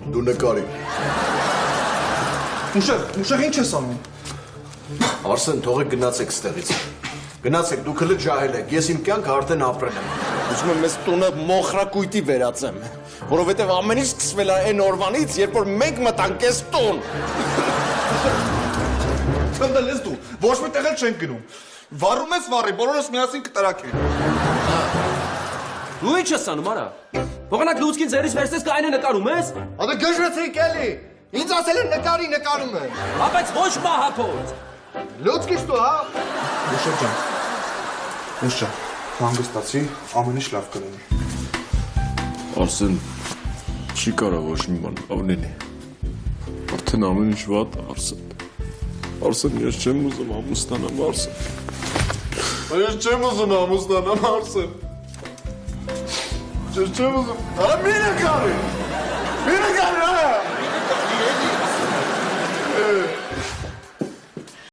Դու նկարի։ Մուշեղ ինչ ես անում։ Արսեն, թողեք գնացեք ստեղից։ Գնացեք, դուք հլը ջահել եք, ես իմ կյանքը արդեն ապրել եմ։ Ուզում եմ ես տունը մոխրակույտի վերածեմ, որովհետև ամեն ինչ սկսվել է այն օրվանից, երբ որ մենք մտանք ես տուն։ Ցնդել ես դու, ոչ մի տեղ էլ չենք գնում։ Վառում ես վառի, բոլորս միասին կտրակենք։ Դու ինչ ես անում, արա։ Փոխանակ լուցկին ձերից վերցես կայնը նկարում ես։ Ադե գժվեցիք էլի։ Ինձ ասել են նկարում են։ Ապēc ոչ մահափոց։ Լուցկից դու, հա։ Մուշեղ ջան, հանգստացի, ամեն ինչ լավ կլինի։ Արսեն, չի կարա ոչ մի բան լավ լինի։ Արդեն ամեն ինչ վատ է, Արսեն։ Արսեն, ես չեմ ուզում ամուսնանամ, Արսեն։ Ես չեմ ուզում ամուսնանամ, Արսեն։ Ես չեմ ուզում։ Արա մի նկարի, արա։